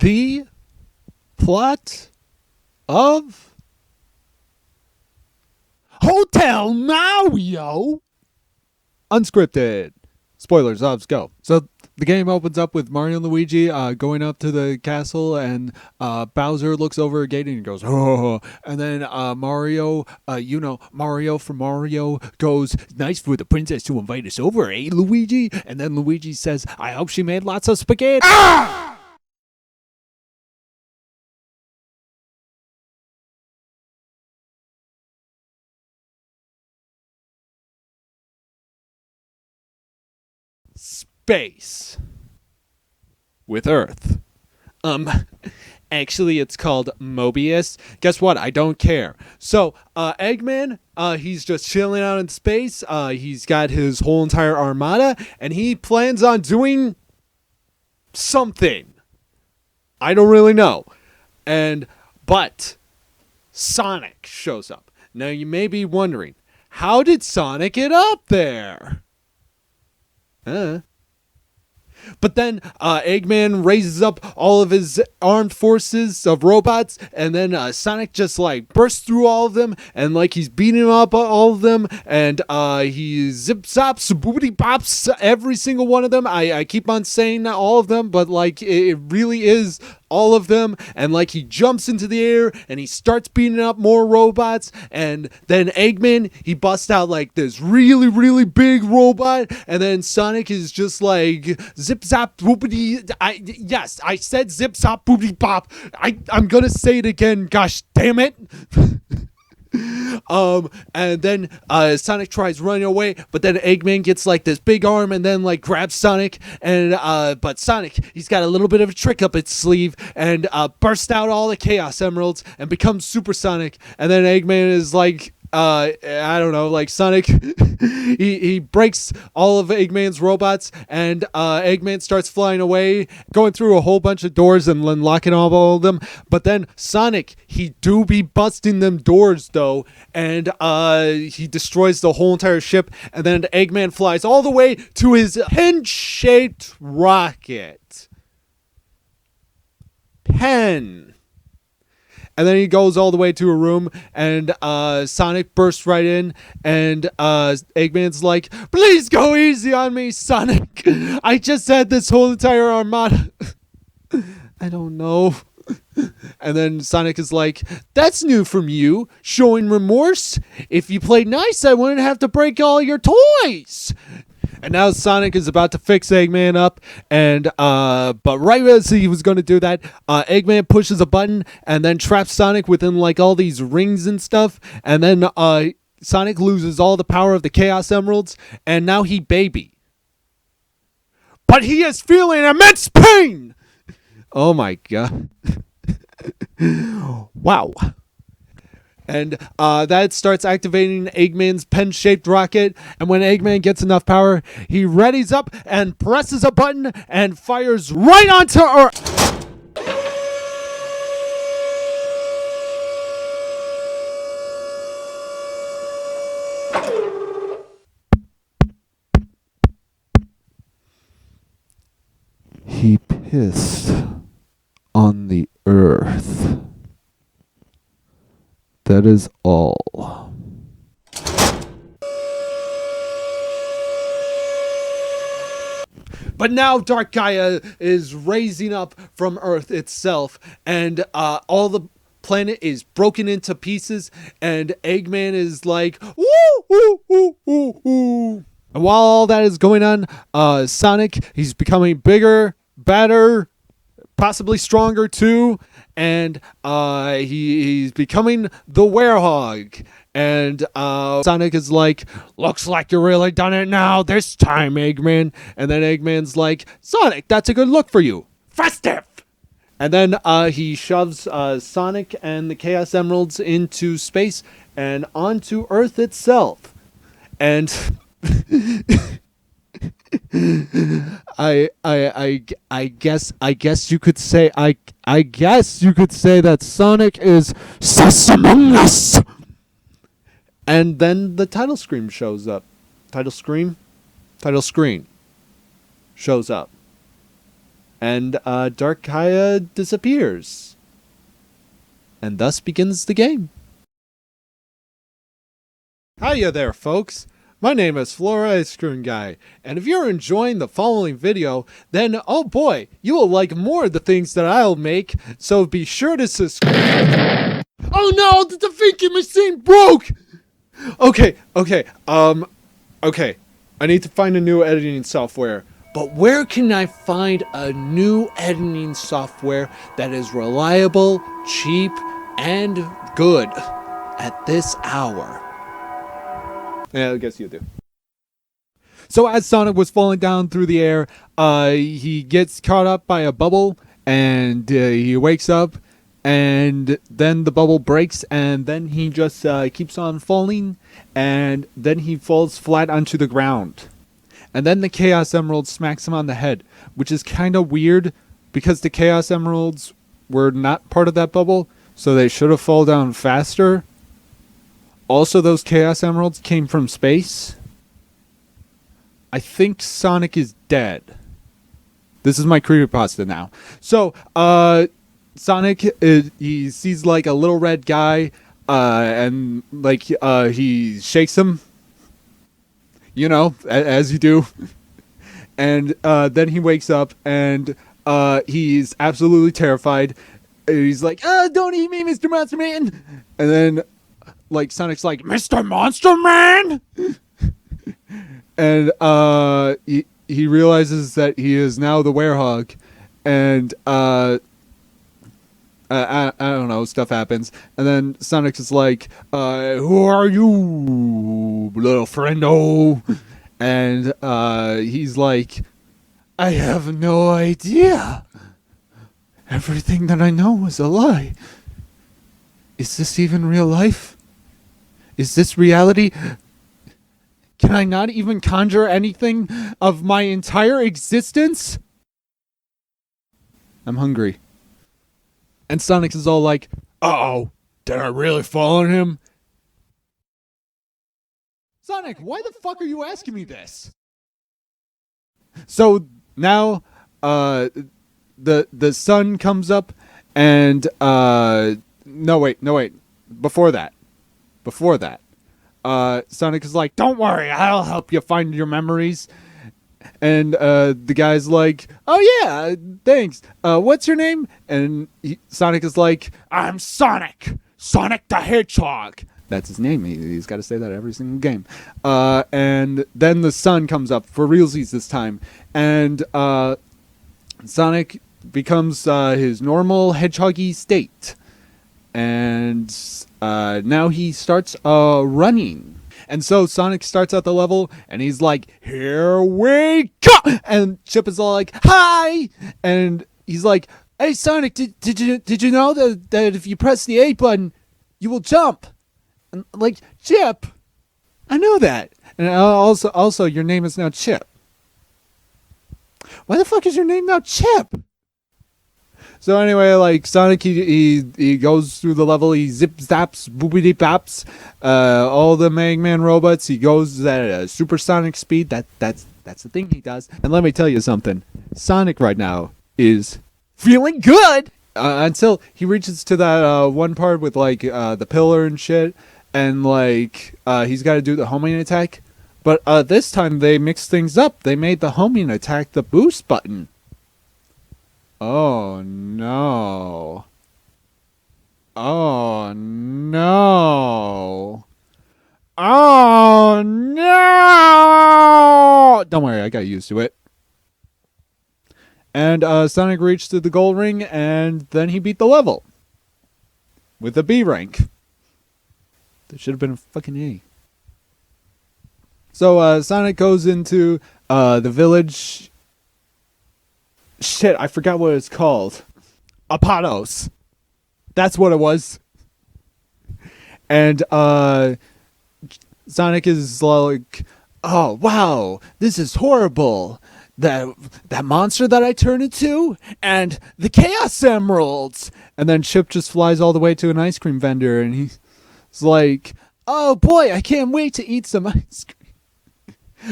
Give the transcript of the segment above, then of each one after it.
the plot of Hotel Mario Unscripted. Spoilers, let's go. So the game opens up with Mario and Luigi going up to the castle, and Bowser looks over a gate and he goes, oh. And then Mario, Mario from Mario goes, nice for the princess to invite us over, eh, Luigi? And then Luigi says, I hope she made lots of spaghetti. Ah! Space with Earth. Actually, it's called Mobius. Guess what? I don't care. So, Eggman, he's just chilling out in space. He's got his whole entire armada, and he plans on doing something. I don't really know. But Sonic shows up. Now, you may be wondering, how did Sonic get up there? But then Eggman raises up all of his armed forces of robots, and then Sonic just like bursts through all of them, and like he's beating up all of them, and he zip zops, boopity bops every single one of them. I keep on saying all of them, but like it really is all of them. And like he jumps into the air and he starts beating up more robots, and then Eggman, he busts out like this really, really big robot, and then Sonic is just like zip zap boopity. Yes, I said zip zap boopity pop. I'm gonna say it again, gosh damn it. And then Sonic tries running away, but then Eggman gets like this big arm and then like grabs Sonic, and but Sonic, he's got a little bit of a trick up its sleeve, and bursts out all the Chaos Emeralds and becomes Super Sonic. And then Eggman is like, I don't know, like Sonic, he breaks all of Eggman's robots, and Eggman starts flying away, going through a whole bunch of doors and unlocking all of them. But then Sonic, he do be busting them doors though, and he destroys the whole entire ship. And then Eggman flies all the way to his pen-shaped rocket. Pen. And then he goes all the way to a room, and Sonic bursts right in, and Eggman's like, please go easy on me, Sonic. I just had this whole entire armada. I don't know. And then Sonic is like, that's new from you, showing remorse. If you played nice, I wouldn't have to break all your toys. And now Sonic is about to fix Eggman up, and but right as he was going to do that, Eggman pushes a button and then traps Sonic within like all these rings and stuff, and then Sonic loses all the power of the Chaos Emeralds, and now he baby. But he is feeling immense pain! Oh my god. Wow. And that starts activating Eggman's pen-shaped rocket. And when Eggman gets enough power, he readies up and presses a button and fires right onto Earth. He pissed on the Earth. That is all. But now Dark Gaia is raising up from Earth itself, and all the planet is broken into pieces, and Eggman is like, woo, woo, woo, woo, woo. And while all that is going on, Sonic, he's becoming bigger, better, possibly stronger too, and he's becoming the Werehog. And Sonic is like, looks like you really done it now this time, Eggman. And then Eggman's like, Sonic, that's a good look for you. Festive! And then he shoves Sonic and the Chaos Emeralds into space and onto Earth itself. And I guess you could say that Sonic is sus among us. And then the title screen shows up. Title screen shows up. and Dark Kaya disappears. And thus begins the game. Hiya there, folks. My name is FloorIcecreamGuy, and if you're enjoying the following video, then oh boy, you will like more of the things that I'll make, so be sure to subscribe. Oh no, the thinking machine broke! Okay, I need to find a new editing software, but where can I find a new editing software that is reliable, cheap, and good at this hour? Yeah, I guess you do. So as Sonic was falling down through the air, he gets caught up by a bubble, and he wakes up, and then the bubble breaks, and then he just keeps on falling, and then he falls flat onto the ground. And then the Chaos Emerald smacks him on the head, which is kind of weird, because the Chaos Emeralds were not part of that bubble, so they should have fallen down faster. Also, those Chaos Emeralds came from space. I think Sonic is dead. This is my creepypasta now. So, Sonic, he sees like a little red guy, and like he shakes him. You know, as you do. And then he wakes up, and he's absolutely terrified. He's like, don't eat me, Mr. Monster Man! And then like Sonic's like, Mr. Monster Man! And he realizes that he is now the werehog, and I don't know, stuff happens, and then Sonic is like, who are you, little friendo? And he's like, I have no idea. Everything that I know is a lie. Is this even real life? Is this reality? Can I not even conjure anything of my entire existence? I'm hungry. And Sonic is all like, uh-oh, did I really fall on him? Sonic, why the fuck are you asking me this? So now the sun comes up, and no wait. Before that, Sonic is like, don't worry, I'll help you find your memories. And the guy's like, oh yeah, thanks. What's your name? And Sonic is like, I'm Sonic the Hedgehog. That's his name. He's got to say that every single game. And then the sun comes up for realsies this time, and Sonic becomes his normal hedgehoggy state. And now he starts running. And so Sonic starts out the level, and he's like, here we go! And Chip is all like, hi! And he's like, hey Sonic, did you know that if you press the A button, you will jump? And like, Chip, I know that. And also your name is now Chip. Why the fuck is your name now Chip? So anyway, like Sonic, he goes through the level, he zip zaps, boopity bops, all the Mega Man robots. He goes at a supersonic speed. That's the thing he does. And let me tell you something, Sonic right now is feeling good until he reaches to that one part with like the pillar and shit, and like he's got to do the homing attack. But this time they mixed things up. They made the homing attack the boost button. Oh no. Oh no. Oh no. Don't worry, I got used to it. And Sonic reached to the gold ring, and then he beat the level with a B rank. There should have been a fucking A. So Sonic goes into the village. Shit, I forgot what it's called. Apatos. That's what it was. And Sonic is like, oh wow, this is horrible. That monster that I turned into, and the Chaos Emeralds. And then Chip just flies all the way to an ice cream vendor, and he's like, oh boy, I can't wait to eat some ice cream.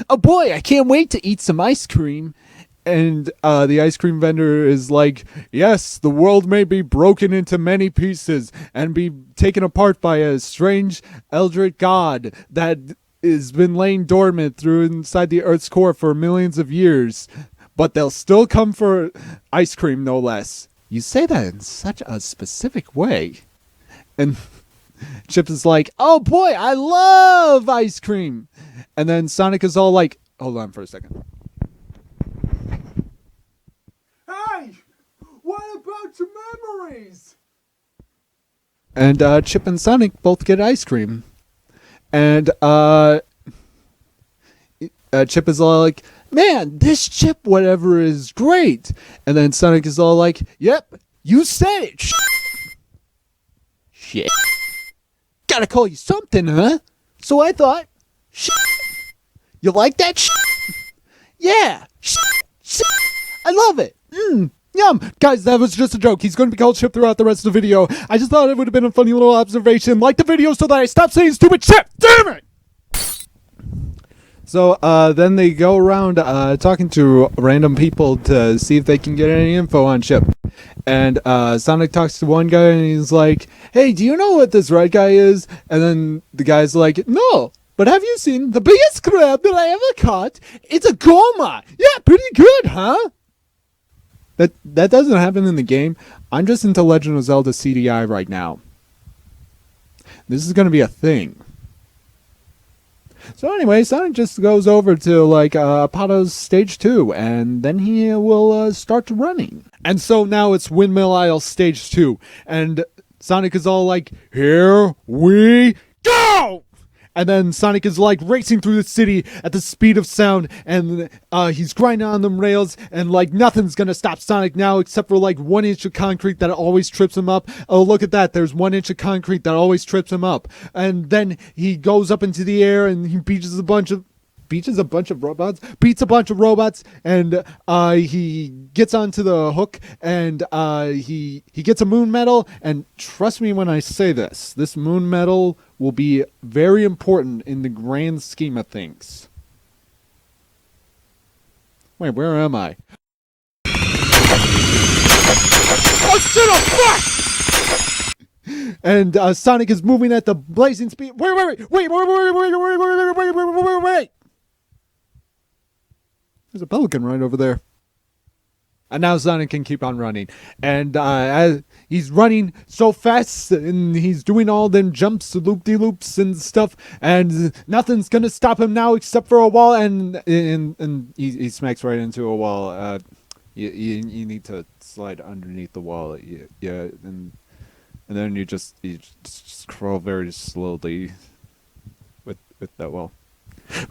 Oh boy, I can't wait to eat some ice cream. And the ice cream vendor is like, yes, the world may be broken into many pieces and be taken apart by a strange eldritch god that has been laying dormant through inside the Earth's core for millions of years. But they'll still come for ice cream, no less. You say that in such a specific way. And Chip is like, oh boy, I love ice cream. And then Sonic is all like, hold on for a second. Hey, what about your memories? And Chip and Sonic both get ice cream. And Chip is all like, man, this chip whatever is great. And then Sonic is all like, yep, you said it. Shit. Gotta call you something, huh? So I thought, shit. You like that shit? Yeah. Shit. I love it. Yum. Guys, that was just a joke. He's going to be called Chip throughout the rest of the video. I just thought it would have been a funny little observation. Like the video so that I stop saying stupid Chip. Damn it! So then they go around talking to random people to see if they can get any info on Chip. And Sonic talks to one guy and he's like, hey, do you know what this red guy is? And then the guy's like, no. But have you seen the biggest crab that I ever caught? It's a goma. Yeah, pretty good, huh? That doesn't happen in the game. I'm just into Legend of Zelda CDI right now. This is going to be a thing. So anyway, Sonic just goes over to like Apato's stage 2, and then he will start running. And so now it's Windmill Isle stage 2, and Sonic is all like, here we go! And then Sonic is like racing through the city at the speed of sound, and he's grinding on them rails, and like nothing's gonna stop Sonic now except for like 1 inch of concrete that always trips him up. Oh, look at that, there's 1 inch of concrete that always trips him up. And then he goes up into the air and he beats a bunch of robots, and he gets onto the hook, and he gets a moon medal. And trust me when I say this moon medal will be very important in the grand scheme of things. Wait, where am I? Oh shit, fuck! And Sonic is moving at the blazing speed. Wait. There's a pelican right over there. And now Sonic can keep on running. And as he's running so fast, and he's doing all them jumps, loop-de-loops and stuff, and nothing's going to stop him now except for a wall, and he smacks right into a wall. You need to slide underneath the wall. Yeah, and then you just crawl very slowly with that wall.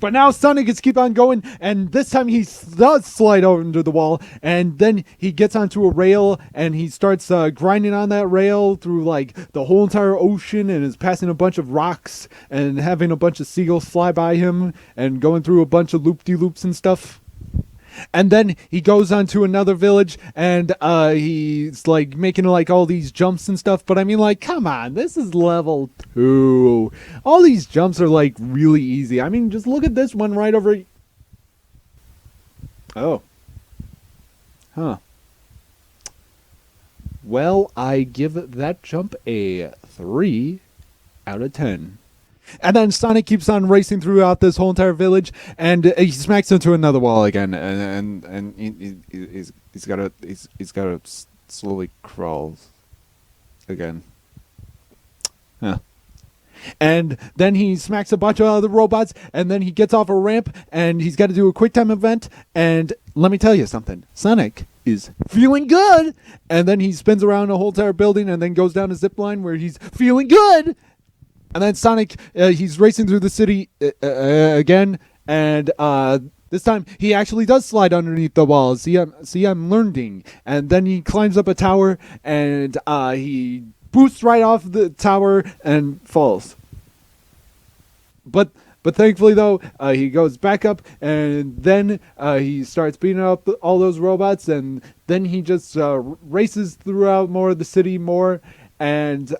But now Sonic gets keep on going, and this time he does slide under the wall, and then he gets onto a rail, and he starts grinding on that rail through like the whole entire ocean, and is passing a bunch of rocks, and having a bunch of seagulls fly by him, and going through a bunch of loop-de-loops and stuff. And then he goes on to another village, and he's like making like all these jumps and stuff. But I mean, like, come on, this is level 2. All these jumps are like really easy. I mean, just look at this one right over. Oh. Huh. Well, I give that jump a 3 out of 10. And then Sonic keeps on racing throughout this whole entire village, and he smacks into another wall again, and he's got to slowly crawl again. Huh. And then he smacks a bunch of other robots, and then he gets off a ramp, and he's got to do a quick time event. And let me tell you something, Sonic is feeling good. And then he spins around a whole entire building, and then goes down a zip line where he's feeling good. And then Sonic, he's racing through the city again, and this time he actually does slide underneath the wall. See, I'm learning. And then he climbs up a tower, and he boosts right off the tower and falls. But thankfully, though, he goes back up, and then he starts beating up all those robots, and then he just races throughout more of the city more. And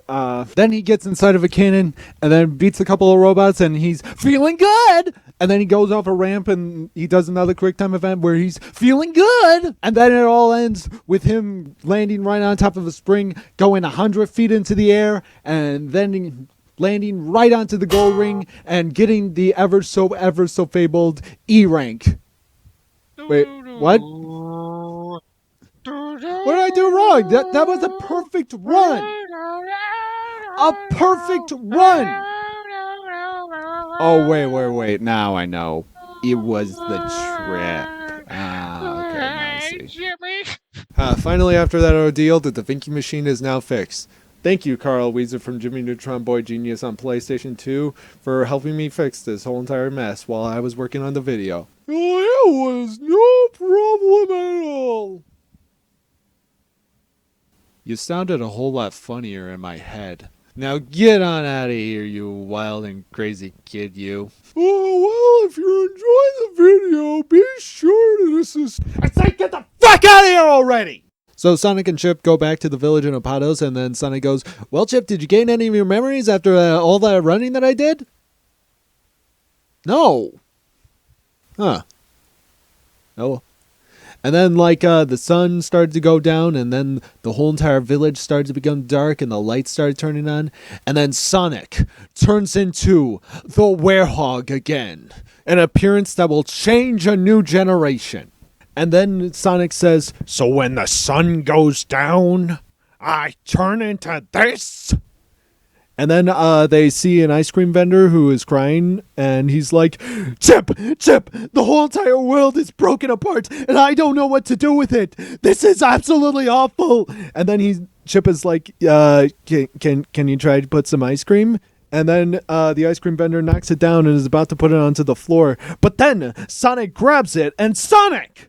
then he gets inside of a cannon and then beats a couple of robots and he's feeling good. And then he goes off a ramp and he does another quick time event where he's feeling good. And then it all ends with him landing right on top of a spring, going 100 feet into the air, and then landing right onto the gold ring and getting the ever so fabled E rank. Wait, what? What did I do wrong? That was a perfect run. A perfect run. Oh, wait. Now I know. It was the trip. Ah, okay, now I see. Finally, after that ordeal, the Da Vinci machine is now fixed. Thank you, Carl Weezer from Jimmy Neutron Boy Genius on PlayStation 2 for helping me fix this whole entire mess while I was working on the video. Oh, it was no problem at all. You sounded a whole lot funnier in my head. Now get on out of here, you wild and crazy kid, you. Oh, well, if you're enjoying the video, be sure to I say get the fuck out of here already! So Sonic and Chip go back to the village in Apados, and then Sonic goes, well, Chip, did you gain any of your memories after all that running that I did? No. Huh. Oh. And then, the sun started to go down, and then the whole entire village started to become dark, and the lights started turning on. And then Sonic turns into the Werehog again, an appearance that will change a new generation. And then Sonic says, so when the sun goes down, I turn into this? And then they see an ice cream vendor who is crying, and he's like, Chip, the whole entire world is broken apart, and I don't know what to do with it. This is absolutely awful. And then Chip is like, can you try to put some ice cream? And then the ice cream vendor knocks it down and is about to put it onto the floor. But then Sonic grabs it, and Sonic!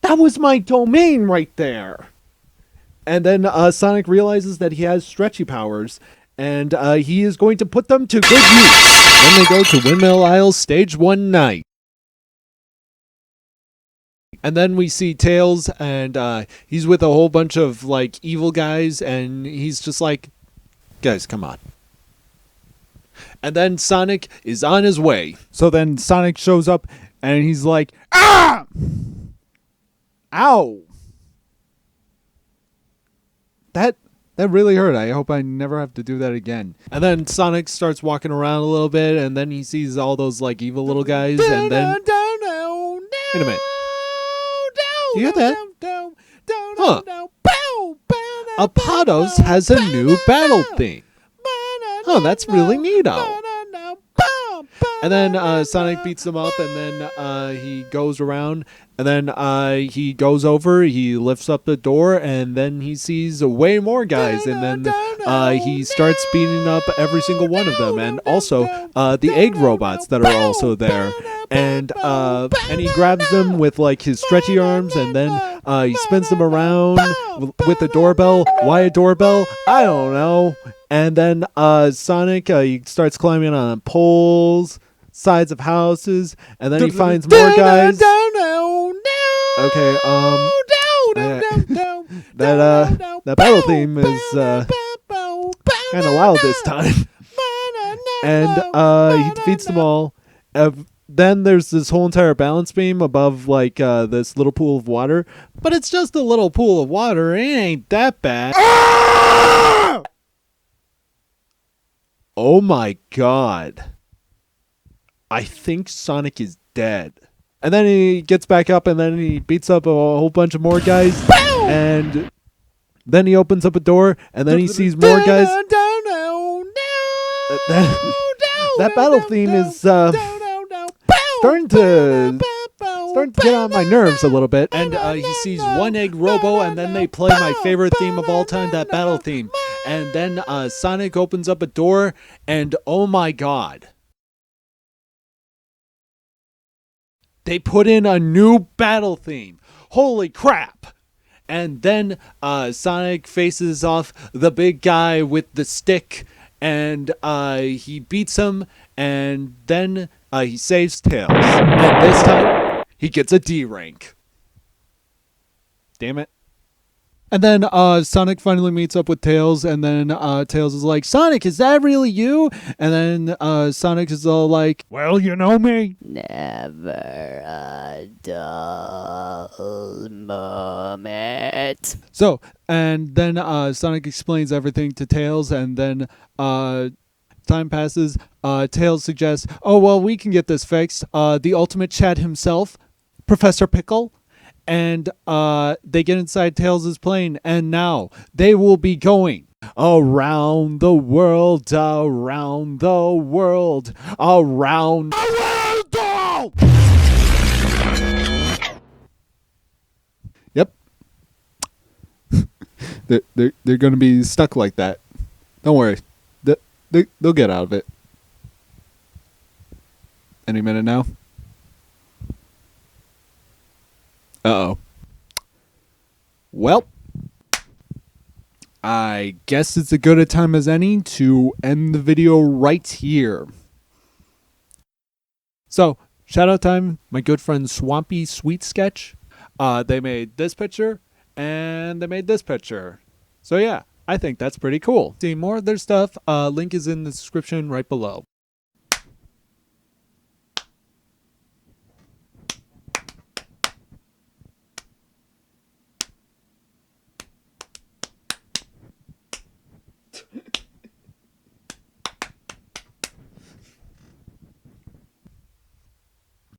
That was my domain right there. And then Sonic realizes that he has stretchy powers, and he is going to put them to good use when they go to Windmill Isle Stage 1 night. And then we see Tails, and he's with a whole bunch of, evil guys, and he's just like, guys, come on. And then Sonic is on his way. So then Sonic shows up, and he's like, ah! Ow! That really hurt. I hope I never have to do that again. And then Sonic starts walking around a little bit, and then he sees all those evil little guys, and then wait a minute. Do you hear that? Huh. Apados has a new battle theme. Oh, that's really neato. And then Sonic beats them up, and then he goes around, and then he goes over, he lifts up the door, and then he sees way more guys, and then he starts beating up every single one of them, and also the egg robots that are also there. And he grabs them with his stretchy arms, and then he spins them around with a doorbell. Why a doorbell? I don't know. And then Sonic, he starts climbing on poles, sides of houses, and then he finds more guys. Okay, that battle theme is kind of loud this time. And he defeats them all. Then there's this whole entire balance beam above this little pool of water, but it's just a little pool of water. It ain't that bad. Ah! Oh my god. I think Sonic is dead. And then he gets back up, and then he beats up a whole bunch of more guys. And then he opens up a door, and then he sees more guys. That battle theme is starting to get on my nerves a little bit. And he sees one egg robo, and then they play my favorite theme of all time, that battle theme. And then Sonic opens up a door, and oh my god. They put in a new battle theme. Holy crap. And then Sonic faces off the big guy with the stick, and he beats him, and then he saves Tails. And this time, he gets a D rank. Damn it. And then Sonic finally meets up with Tails, and then Tails is like, Sonic, is that really you? And then Sonic is all like, well, you know me. Never a dull moment. So, and then Sonic explains everything to Tails, and then time passes. Tails suggests, oh, well, we can get this fixed. The ultimate Chad himself, Professor Pickle. And they get inside Tails' plane, and now they will be going around the world, around the world, around the world. Yep. they're going to be stuck like that. Don't worry. They'll get out of it. Any minute now. Uh-oh. Well, I guess it's as good a time as any to end the video right here. So, shout out time, my good friend Swampy Sweet Sketch. They made this picture, and they made this picture. So yeah, I think that's pretty cool. See more of their stuff, link is in the description right below.